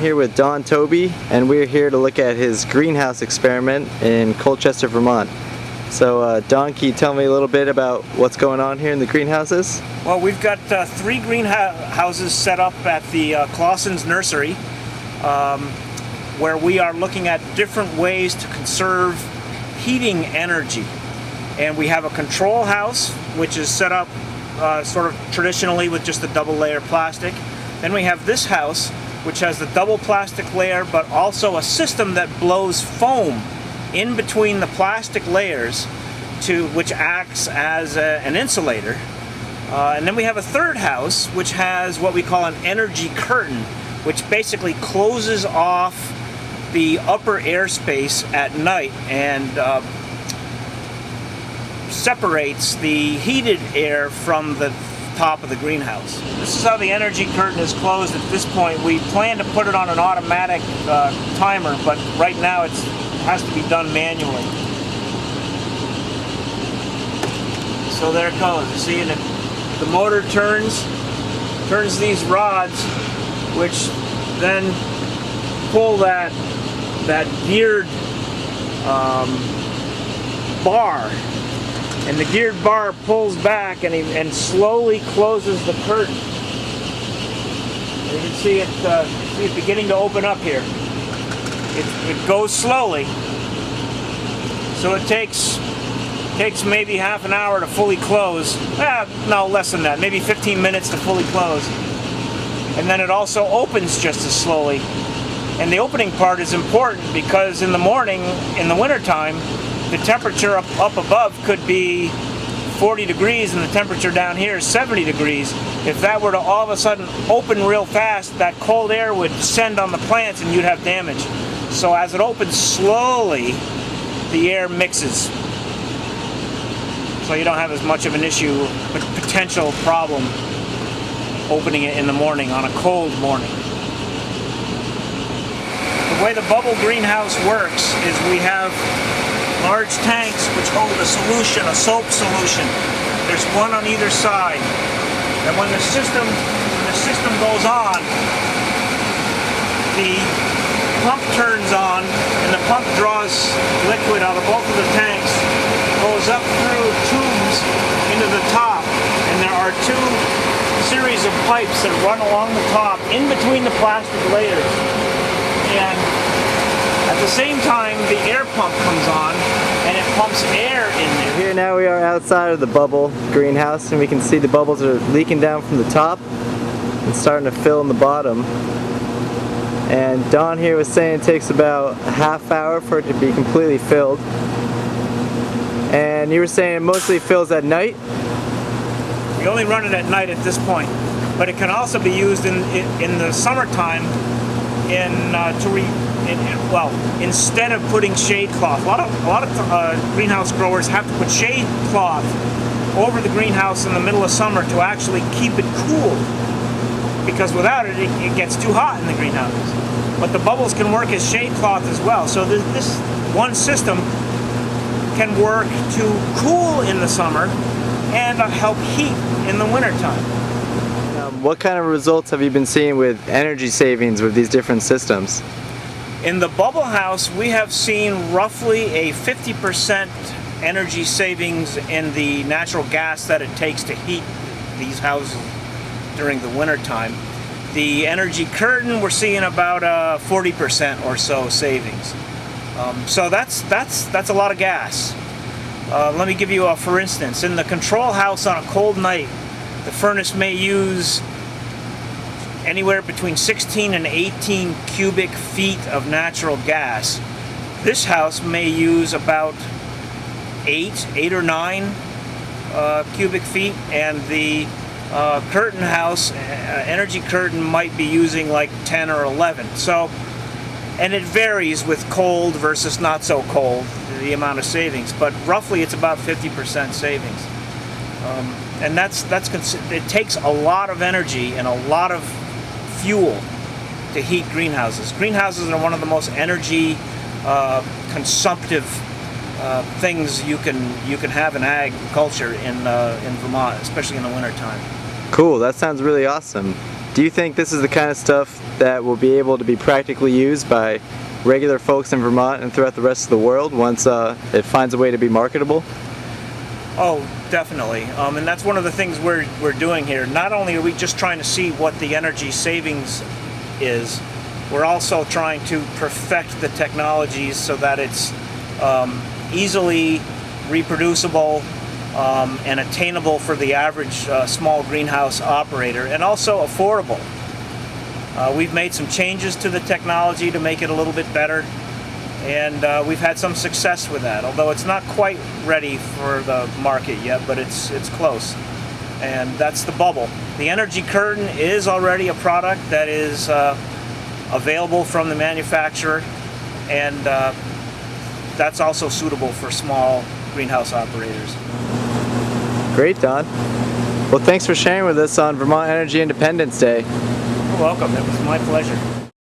here with Don Tobi, and we're here to look at his greenhouse experiment in Colchester, Vermont. So Don, can you tell me a little bit about what's going on here in the greenhouses? Well, we've got 3 greenhouses set up at the Clausen's nursery, where we are looking at different ways to conserve heating energy. And we have a control house, which is set up sort of traditionally with just a double layer plastic. Then we have this house, which has the double plastic layer, but also a system that blows foam in between the plastic layers, which acts as an insulator. And then we have a third house, which has what we call an energy curtain, which basically closes off the upper airspace at night and separates the heated air from the top of the greenhouse. This is how the energy curtain is closed at this point. We plan to put it on an automatic timer, but right now it has to be done manually. So there it goes. You see, and the motor turns these rods, which then pull that geared bar. And the geared bar pulls back and slowly closes the curtain. You can see it beginning to open up here. It goes slowly, so it takes maybe half an hour to fully close. No, less than that, maybe 15 minutes to fully close. And then it also opens just as slowly. And the opening part is important because in the morning, in the wintertime, the temperature up above could be 40 degrees and the temperature down here is 70 degrees. If that were to all of a sudden open real fast, that cold air would descend on the plants and you'd have damage. So as it opens slowly, the air mixes. So you don't have as much of an issue, a potential problem opening it in the morning on a cold morning. The way the bubble greenhouse works is we have large tanks which hold a solution, a soap solution. There's one on either side. And when the system goes on, the pump turns on and the pump draws liquid out of both of the tanks, goes up through tubes into the top, and there are 2 series of pipes that run along the top in between the plastic layers. And at the same time, the air pump comes on and it pumps air in there. Here now we are outside of the bubble greenhouse, and we can see the bubbles are leaking down from the top and starting to fill in the bottom. And Don here was saying it takes about a half hour for it to be completely filled. And you were saying it mostly fills at night? We only run it at night at this point, but it can also be used in the summertime instead of putting shade cloth. A lot of greenhouse growers have to put shade cloth over the greenhouse in the middle of summer to actually keep it cool, because without it, it gets too hot in the greenhouses. But the bubbles can work as shade cloth as well. So this one system can work to cool in the summer and help heat in the wintertime. What kind of results have you been seeing with energy savings with these different systems? In the bubble house, we have seen roughly a 50% energy savings in the natural gas that it takes to heat these houses during the wintertime. The energy curtain, we're seeing about a 40% or so savings. So that's a lot of gas. Let me give you a for instance. In the control house on a cold night, the furnace may use anywhere between 16 and 18 cubic feet of natural gas. This house may use about 8 or 9 cubic feet, and the curtain house, energy curtain, might be using like 10 or 11. So, and it varies with cold versus not so cold, the amount of savings, but roughly it's about 50% savings. And it takes a lot of energy and a lot of fuel to heat greenhouses. Greenhouses are one of the most energy consumptive things you can have in agriculture in Vermont, especially in the wintertime. Cool, that sounds really awesome. Do you think this is the kind of stuff that will be able to be practically used by regular folks in Vermont and throughout the rest of the world once it finds a way to be marketable? Oh, definitely. And that's one of the things we're doing here. Not only are we just trying to see what the energy savings is, we're also trying to perfect the technologies so that it's easily reproducible and attainable for the average small greenhouse operator, and also affordable. We've made some changes to the technology to make it a little bit better, and we've had some success with that, although it's not quite ready for the market yet, but it's close. And that's the bubble. The energy curtain is already a product that is available from the manufacturer, and that's also suitable for small greenhouse operators. Great, Don. Well, thanks for sharing with us on Vermont Energy Independence Day. You're welcome. It was my pleasure.